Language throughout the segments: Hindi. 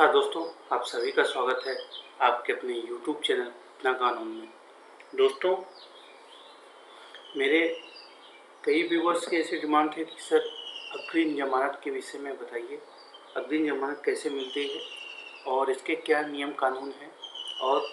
नमस्कार दोस्तों, आप सभी का स्वागत है आपके अपने YouTube चैनल अपना कानून में। दोस्तों, मेरे कई व्यूवर्स के ऐसे डिमांड थे कि सर अग्रिम जमानत के विषय में बताइए, अग्रिम जमानत कैसे मिलती है और इसके क्या नियम कानून हैं और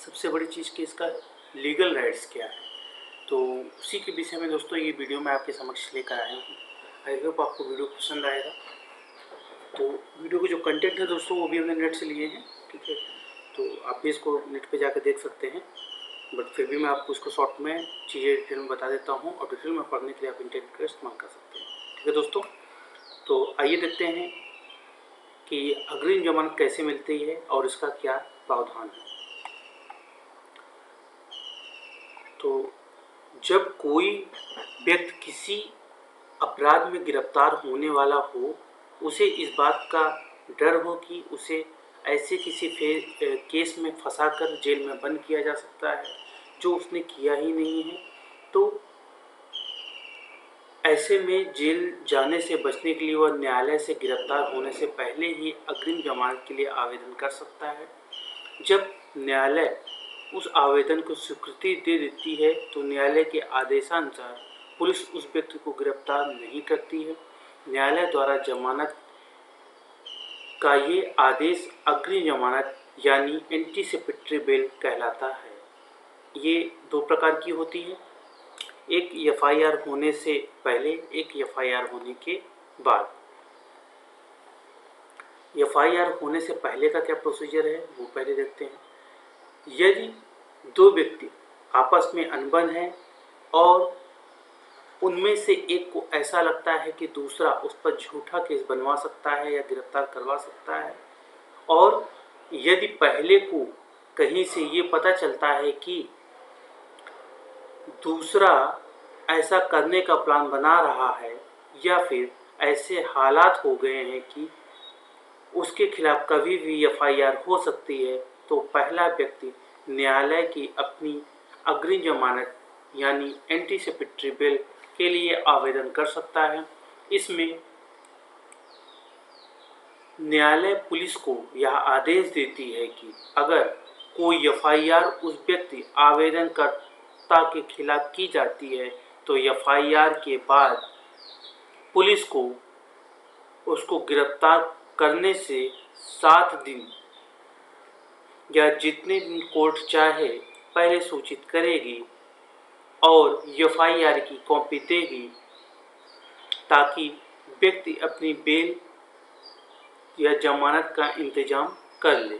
सबसे बड़ी चीज़ कि इसका लीगल राइट्स क्या है। तो उसी के विषय में दोस्तों ये वीडियो मैं आपके समक्ष लेकर आया हूँ। आई होप आपको वीडियो पसंद आएगा। तो वीडियो के जो कंटेंट है दोस्तों वो भी हमने नेट से लिए हैं, ठीक है। तो आप भी इसको नेट पे जाकर देख सकते हैं, बट फिर भी मैं आपको इसको शॉर्ट में चीज़ें डिटेल में बता देता हूँ और डिटेल में पढ़ने के लिए आप इंटरनेट का इस्तेमाल कर सकते हैं, ठीक है दोस्तों। तो आइए देखते हैं कि अग्रिम जमानत कैसे मिलती है और इसका क्या प्रावधान है। तो जब कोई व्यक्ति किसी अपराध में गिरफ्तार होने वाला हो, उसे इस बात का डर हो कि उसे ऐसे किसी केस में फंसाकर जेल में बंद किया जा सकता है जो उसने किया ही नहीं है, तो ऐसे में जेल जाने से बचने के लिए वह न्यायालय से गिरफ्तार होने से पहले ही अग्रिम जमानत के लिए आवेदन कर सकता है। जब न्यायालय उस आवेदन को स्वीकृति दे देती है तो न्यायालय के आदेशानुसार पुलिस उस व्यक्ति को गिरफ्तार नहीं करती है। न्यायालय द्वारा जमानत का ये आदेश अग्रिम जमानत यानी एंटीसिपेटरी बेल कहलाता है। ये दो प्रकार की होती है, एक एफआईआर होने से पहले, एक एफआईआर होने के बाद। एफआईआर होने से पहले का क्या प्रोसीजर है वो पहले देखते हैं। यदि दो व्यक्ति आपस में अनबन है और उनमें से एक को ऐसा लगता है कि दूसरा उस पर झूठा केस बनवा सकता है या गिरफ्तार करवा सकता है, और यदि पहले को कहीं से ये पता चलता है कि दूसरा ऐसा करने का प्लान बना रहा है या फिर ऐसे हालात हो गए हैं कि उसके खिलाफ कभी भी एफआईआर हो सकती है, तो पहला व्यक्ति न्यायालय की अपनी अग्रिम जमानत यानी एंटीसिपेटरी बेल के लिए आवेदन कर सकता है। इसमें न्यायालय पुलिस को यह आदेश देती है कि अगर कोई एफआईआर उस व्यक्ति आवेदनकर्ता के खिलाफ की जाती है तो एफआईआर के बाद पुलिस को उसको गिरफ्तार करने से 7 दिन या जितने दिन कोर्ट चाहे पहले सूचित करेगी और एफआईआर की कॉपी देगी, ताकि व्यक्ति अपनी बेल या जमानत का इंतजाम कर ले।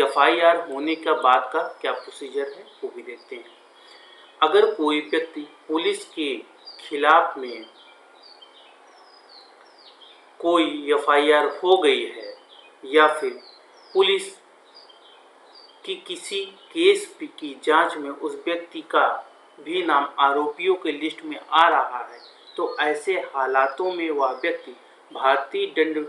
एफआईआर होने का बाद का क्या प्रोसीजर है वो भी देखते हैं। अगर कोई व्यक्ति पुलिस के खिलाफ में कोई एफआईआर हो गई है या फिर पुलिस की किसी केस की जांच में उस व्यक्ति का भी नाम आरोपियों के लिस्ट में आ रहा है, तो ऐसे हालातों में वह व्यक्ति भारतीय दंड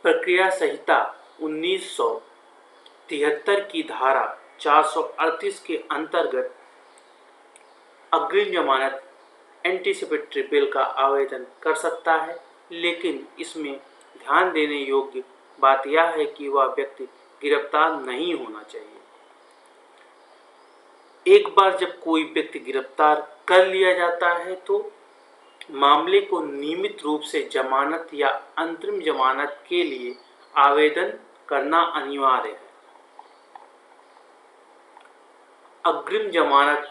प्रक्रिया संहिता 1973 की धारा 438 के अंतर्गत अग्रिम जमानत एंटीसिपेटरी बेल का आवेदन कर सकता है। लेकिन इसमें ध्यान देने योग्य बात यह है कि वह व्यक्ति गिरफ्तार नहीं होना चाहिए। एक बार जब कोई व्यक्ति गिरफ्तार कर लिया जाता है तो मामले को नियमित रूप से जमानत या अंतरिम जमानत के लिए आवेदन करना अनिवार्य है। अग्रिम जमानत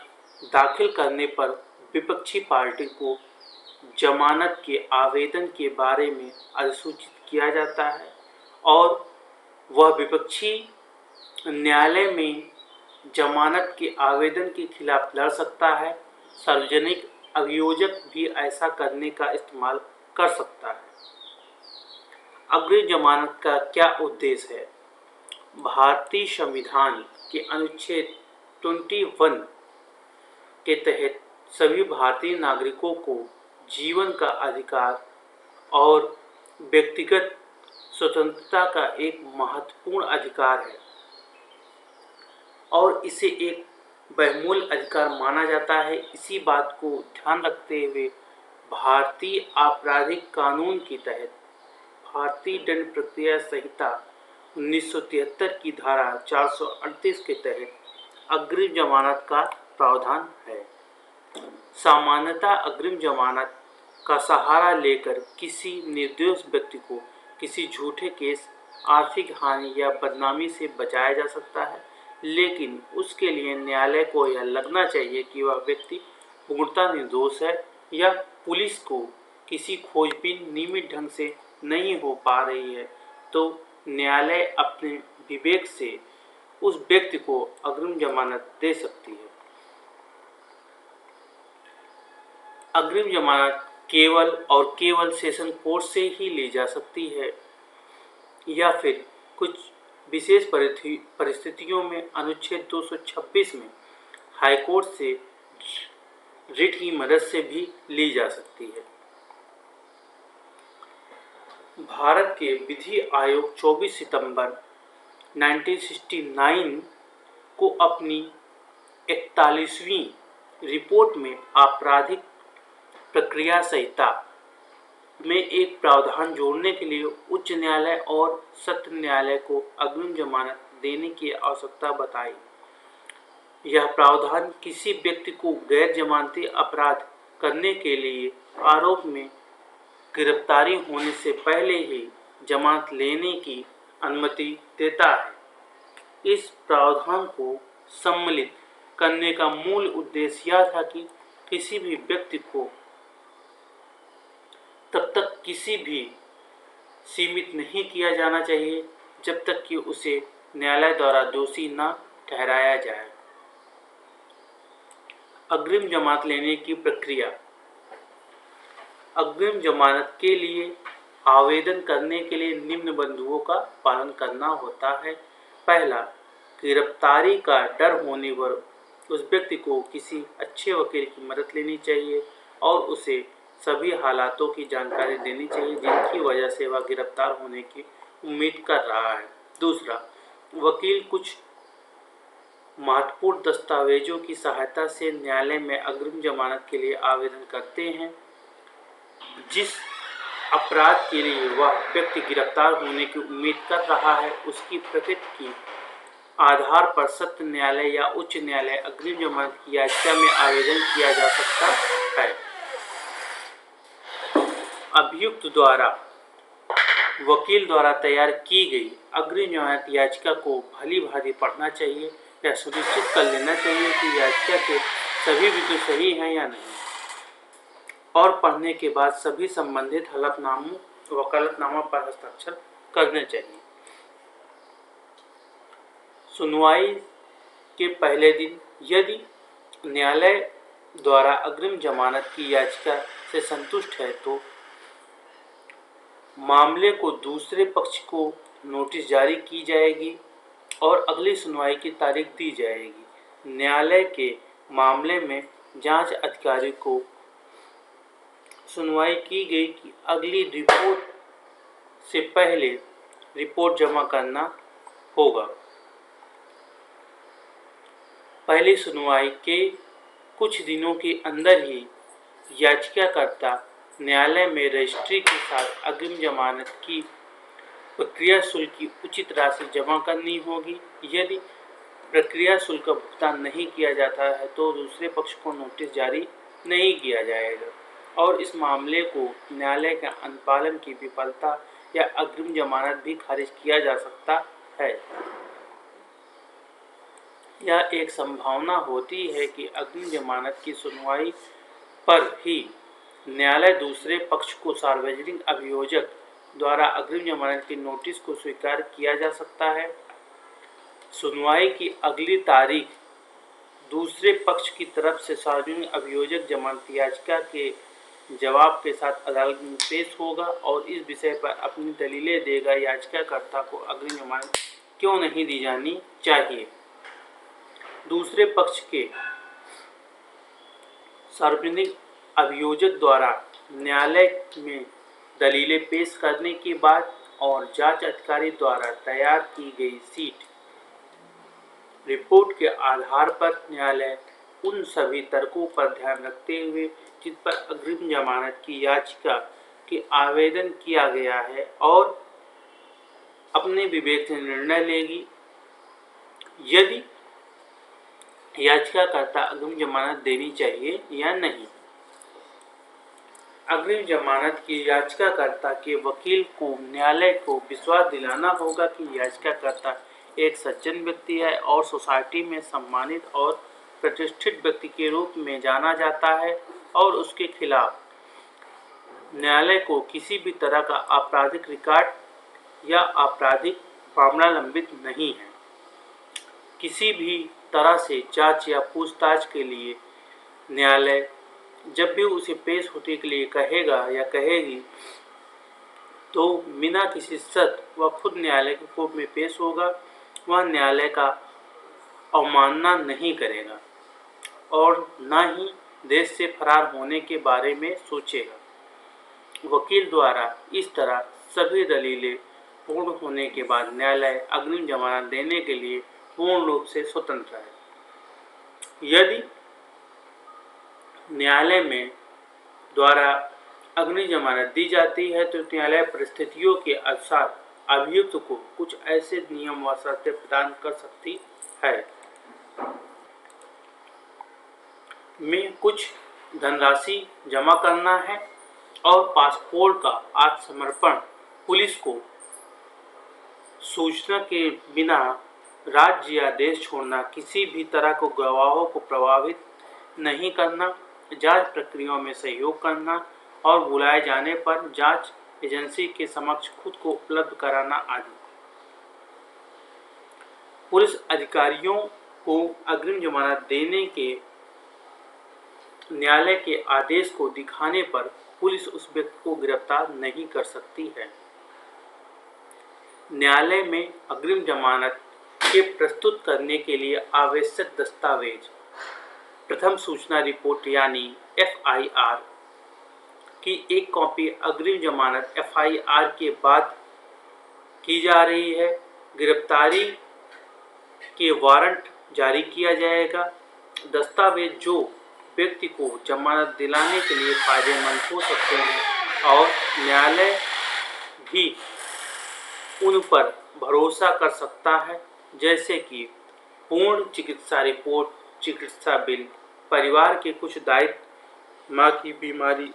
दाखिल करने पर विपक्षी पार्टी को जमानत के आवेदन के बारे में अधिसूचित किया जाता है और वह विपक्षी न्यायालय में जमानत के आवेदन के खिलाफ लड़ सकता है। सार्वजनिक अभियोजक भी ऐसा करने का इस्तेमाल कर सकता है। अग्रिम जमानत का क्या उद्देश्य है? भारतीय संविधान के अनुच्छेद 21 के तहत सभी भारतीय नागरिकों को जीवन का अधिकार और व्यक्तिगत स्वतंत्रता का एक महत्वपूर्ण अधिकार है और इसे एक बहुमूल्य अधिकार माना जाता है। इसी बात को ध्यान रखते हुए भारतीय आपराधिक कानून के तहत भारतीय दंड प्रक्रिया संहिता 1973 की धारा 438 के तहत अग्रिम जमानत का प्रावधान है। सामान्यतः अग्रिम जमानत का सहारा लेकर किसी निर्दोष व्यक्ति को किसी झूठे केस, आर्थिक हानि या बदनामी से बचाया जा सकता है, लेकिन उसके लिए न्यायालय को यह लगना चाहिए कि वह व्यक्ति पूर्णतः निर्दोष है या पुलिस को किसी खोजबीन नियमित ढंग से नहीं हो पा रही है, तो न्यायालय अपने विवेक से उस व्यक्ति को अग्रिम जमानत दे सकती है। अग्रिम जमानत केवल और केवल सेशन कोर्ट से ही ली जा सकती है या फिर कुछ विशेष परिस्थितियों में अनुच्छेद 226 में हाईकोर्ट से रिट की मदद से भी ली जा सकती है। भारत के विधि आयोग 24 सितंबर 1969 को अपनी 41वीं रिपोर्ट में आपराधिक प्रक्रिया संहिता में एक प्रावधान जोड़ने के लिए उच्च न्यायालय और सत्र न्यायालय को अग्रिम जमानत देने की आवश्यकता बताई। यह प्रावधान किसी व्यक्ति को गैर जमानती अपराध करने के लिए आरोप में गिरफ्तारी होने से पहले ही जमानत लेने की अनुमति देता है। इस प्रावधान को सम्मिलित करने का मूल उद्देश्य यह था कि किसी भी व्यक्ति को तब तक किसी भी सीमित नहीं किया जाना चाहिए जब तक कि उसे न्यायालय द्वारा दोषी न ठहराया जाए। अग्रिम जमानत लेने की प्रक्रिया। अग्रिम जमानत के लिए आवेदन करने के लिए निम्न बिंदुओं का पालन करना होता है। पहला, गिरफ्तारी का डर होने पर उस व्यक्ति को किसी अच्छे वकील की मदद लेनी चाहिए और उसे सभी हालातों की जानकारी देनी चाहिए जिनकी वजह से वह गिरफ्तार होने की उम्मीद कर रहा है। दूसरा, वकील कुछ महत्वपूर्ण दस्तावेजों की सहायता से न्यायालय में अग्रिम जमानत के लिए आवेदन करते हैं। जिस अपराध के लिए वह व्यक्ति गिरफ्तार होने की उम्मीद कर रहा है उसकी प्रकृति की आधार पर सत्र न्यायालय या उच्च न्यायालय अग्रिम जमानत की याचिका में आवेदन किया जा सकता है। अभियुक्त द्वारा वकील द्वारा तैयार की गई अग्रिम जमानत याचिका को भली भांति पढ़ना चाहिए या सुनिश्चित कर लेना चाहिए कि याचिका के सभी बिंदु सही हैं या नहीं, और पढ़ने के बाद सभी संबंधित हलफनामों वकालतनामा पर हस्ताक्षर करने चाहिए। सुनवाई के पहले दिन यदि न्यायालय द्वारा अग्रिम जमानत की याचिका से संतुष्ट है तो मामले को दूसरे पक्ष को नोटिस जारी की जाएगी और अगली सुनवाई की तारीख दी जाएगी। न्यायालय के मामले में जांच अधिकारी को सुनवाई की गई कि अगली रिपोर्ट से पहले रिपोर्ट जमा करना होगा। पहली सुनवाई के कुछ दिनों के अंदर ही याचिकाकर्ता न्यायालय में रजिस्ट्री के साथ अग्रिम जमानत की प्रक्रिया शुल्क की उचित राशि जमा करनी होगी। यदि प्रक्रिया शुल्क का भुगतान नहीं किया जाता है तो दूसरे पक्ष को नोटिस जारी नहीं किया जाएगा और इस मामले को न्यायालय के अनुपालन की विफलता या अग्रिम जमानत भी खारिज किया जा सकता है। यह एक संभावना होती है कि अग्रिम जमानत की सुनवाई पर ही न्यायालय दूसरे पक्ष को सार्वजनिक अभियोजक द्वारा अग्रिम जमानत की नोटिस को स्वीकार किया जा सकता है। सुनवाई की अगली तारीख दूसरे पक्ष की तरफ से सार्वजनिक अभियोजक जमानत याचिका के जवाब के साथ अदालत में पेश होगा और इस विषय पर अपनी दलीलें देगा। याचिकाकर्ता को अग्रिम जमानत क्यों नहीं दी जानी चाहिए। दूसरे पक्ष के सार्वजनिक अभियोजक द्वारा न्यायालय में दलीलें पेश करने के बाद और जांच अधिकारी द्वारा तैयार की गई सीट रिपोर्ट के आधार पर न्यायालय उन सभी तर्कों पर ध्यान रखते हुए जिस पर अग्रिम जमानत की याचिका की आवेदन किया गया है और अपने विवेक से निर्णय लेगी यदि याचिकाकर्ता अग्रिम जमानत देनी चाहिए या नहीं। अग्रिम जमानत की याचिकाकर्ता के वकील को न्यायालय को विश्वास दिलाना होगा कि याचिकाकर्ता एक सज्जन व्यक्ति है और सोसाइटी में सम्मानित और प्रतिष्ठित व्यक्ति के रूप में जाना जाता है और उसके खिलाफ न्यायालय को किसी भी तरह का आपराधिक रिकॉर्ड या आपराधिक मामला लंबित नहीं है। किसी भी तरह से जांच या पूछताछ के लिए न्यायालय जब भी उसे पेश होने के लिए कहेगा या कहेगी तो बिना किसी शर्त वह खुद न्यायालय के कोर्ट में पेश होगा। वह न्यायालय का अवमानना नहीं करेगा और न ही देश से फरार होने के बारे में सोचेगा। वकील द्वारा इस तरह सभी दलीलें पूर्ण होने के बाद न्यायालय अग्रिम जमानत देने के लिए पूर्ण रूप से स्वतंत्र है। यदि न्यायालय में द्वारा अग्रिम जमानत दी जाती है तो न्यायालय परिस्थितियों के अनुसार अभियुक्त को कुछ ऐसे नियम व शर्तें प्रदान कर सकती है में कुछ धनराशि जमा करना है और पासपोर्ट का आत्मसमर्पण, पुलिस को सूचना के बिना राज्य या देश छोड़ना, किसी भी तरह को गवाहों को प्रभावित नहीं करना, जांच प्रक्रियाओं में सहयोग करना और बुलाए जाने पर जांच एजेंसी के समक्ष खुद को उपलब्ध कराना आदि। पुलिस अधिकारियों को अग्रिम जमानत देने के न्यायालय के आदेश को दिखाने पर पुलिस उस व्यक्ति को गिरफ्तार नहीं कर सकती है। न्यायालय में अग्रिम जमानत के प्रस्तुत करने के लिए आवश्यक दस्तावेज प्रथम सूचना रिपोर्ट यानी FIR की एक कॉपी अग्रिम जमानत FIR के बाद की जा रही है। गिरफ्तारी के वारंट जारी किया जाएगा। दस्तावेज जो व्यक्ति को जमानत दिलाने के लिए फायदेमंद हो सकते हैं और न्यायालय भी उन पर भरोसा कर सकता है, जैसे कि पूर्ण चिकित्सा रिपोर्ट, चिकित्सा बिल, परिवार के कुछ दायित्व, मां की बीमारी,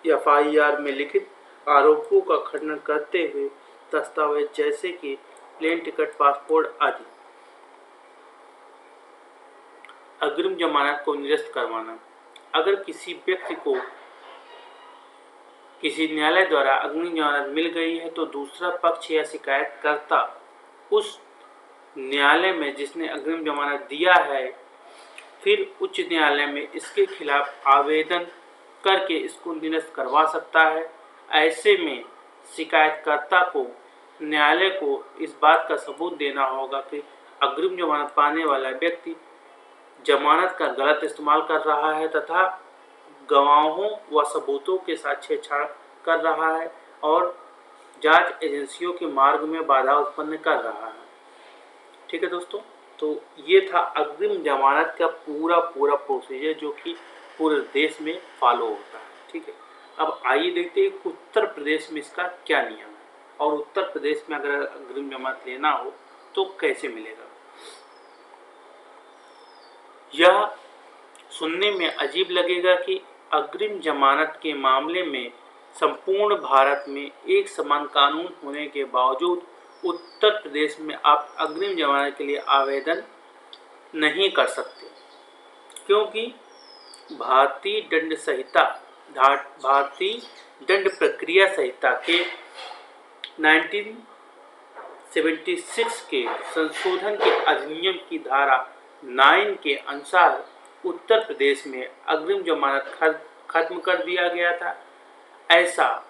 FIR में लिखित आरोपों का खंडन करते हुए दस्तावेज जैसे कि प्लेन टिकट, पासपोर्ट आदि। अग्रिम जमानत को निरस्त करवाना। अगर किसी व्यक्ति को किसी न्यायालय द्वारा अग्रिम जमानत मिल गई है तो दूसरा पक्ष या शिकायतकर्ता उस न्यायालय में जिसने अग्रिम जमानत दिया है फिर उच्च न्यायालय में इसके खिलाफ आवेदन करके इसको निरस्त करवा सकता है। ऐसे में शिकायतकर्ता को न्यायालय को इस बात का सबूत देना होगा कि अग्रिम जमानत पाने वाला व्यक्ति जमानत का गलत इस्तेमाल कर रहा है तथा गवाहों व सबूतों के साथ छेड़छाड़ कर रहा है और जांच एजेंसियों के मार्ग में बाधा उत्पन्न कर रहा है। ठीक है दोस्तों, तो ये था अग्रिम जमानत का पूरा प्रोसीजर जो कि पूरे देश में फॉलो होता है। ठीक है, अब आइए देखते हैं उत्तर प्रदेश में इसका क्या नियम है और उत्तर प्रदेश में अगर अग्रिम जमानत लेना हो तो कैसे मिलेगा। यह सुनने में अजीब लगेगा कि अग्रिम जमानत के मामले में संपूर्ण भारत में एक समान कानून होने के बावजूद उत्तर प्रदेश में आप अग्रिम जमानत के लिए आवेदन नहीं कर सकते, क्योंकि भारतीय दंड प्रक्रिया संहिता के 1976 के संशोधन के अधिनियम की धारा 9 के अनुसार उत्तर प्रदेश में अग्रिम जमानत खत्म कर दिया गया था। ऐसा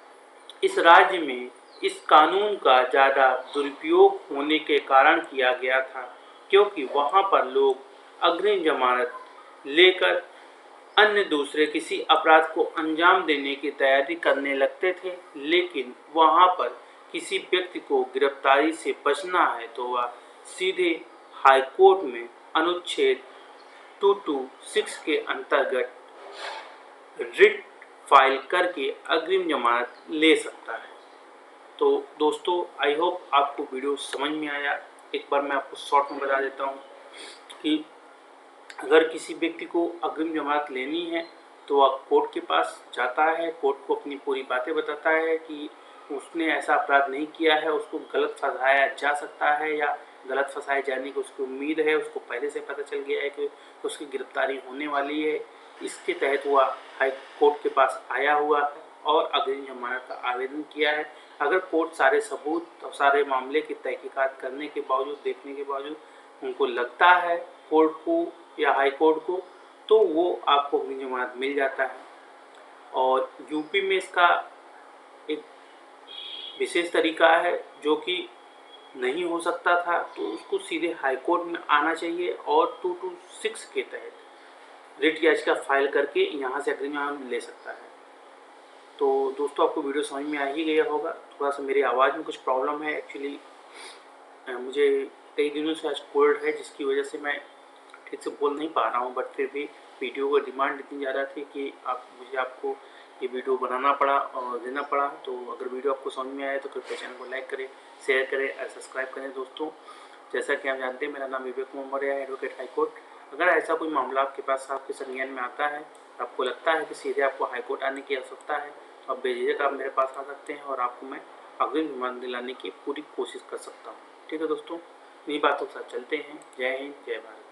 इस राज्य में इस कानून का ज़्यादा दुरुपयोग होने के कारण किया गया था, क्योंकि वहाँ पर लोग अग्रिम जमानत लेकर अन्य दूसरे किसी अपराध को अंजाम देने की तैयारी करने लगते थे। लेकिन वहाँ पर किसी व्यक्ति को गिरफ्तारी से बचना है तो वह सीधे हाई कोर्ट में अनुच्छेद 226 के अंतर्गत रिट फाइल करके अग्रिम जमानत ले सकता है। तो दोस्तों, आई होप आपको वीडियो समझ में आया। एक बार मैं आपको शॉर्ट में बता देता हूँ कि अगर किसी व्यक्ति को अग्रिम जमानत लेनी है तो वह कोर्ट के पास जाता है, कोर्ट को अपनी पूरी बातें बताता है कि उसने ऐसा अपराध नहीं किया है, उसको गलत फंसाया जा सकता है या गलत फंसाए जाने की उसको उम्मीद है, उसको पहले से पता चल गया है कि उसकी गिरफ्तारी होने वाली है। इसके तहत वह हाई कोर्ट के पास आया हुआ है और अग्रिम जमानत का आवेदन किया है। अगर कोर्ट सारे सबूत और सारे मामले की तहकीकात करने के बावजूद, देखने के बावजूद उनको लगता है कोर्ट को या हाई कोर्ट को, तो वो आपको अग्रिम जमानत मिल जाता है। और यूपी में इसका एक विशेष तरीका है जो कि नहीं हो सकता था, तो उसको सीधे हाई कोर्ट में आना चाहिए और 226 के तहत रिट याचिका फाइल करके यहाँ से अग्रिम जमानत ले सकता है। तो दोस्तों, आपको वीडियो समझ में आ ही गया होगा। थोड़ा सा मेरी आवाज़ में कुछ प्रॉब्लम है एक्चुअली, मुझे कई दिनों से आज कोल्ड है जिसकी वजह से मैं ठीक से बोल नहीं पा रहा हूँ, बट फिर भी वीडियो का डिमांड इतनी ज़्यादा थी कि मुझे आपको ये वीडियो बनाना पड़ा और देना पड़ा। तो अगर वीडियो आपको समझ में आए तो कृपया चैनल को लाइक करें, शेयर करें और सब्सक्राइब करें। दोस्तों, जैसा कि आप जानते हैं, मेरा नाम विवेक कुमार मौर्य है, एडवोकेट हाई कोर्ट। अगर ऐसा कोई मामला आपके पास आपके संज्ञान में आता है, आपको लगता है कि सीधे आपको हाई कोर्ट आने की आवश्यकता है, तो आप बेझिझक आप मेरे पास आ सकते हैं और आपको मैं अग्रिम जमानत दिलाने की पूरी कोशिश कर सकता हूँ। ठीक है दोस्तों, इन्हीं बातों के साथ चलते हैं। जय हिंद, जय भारत।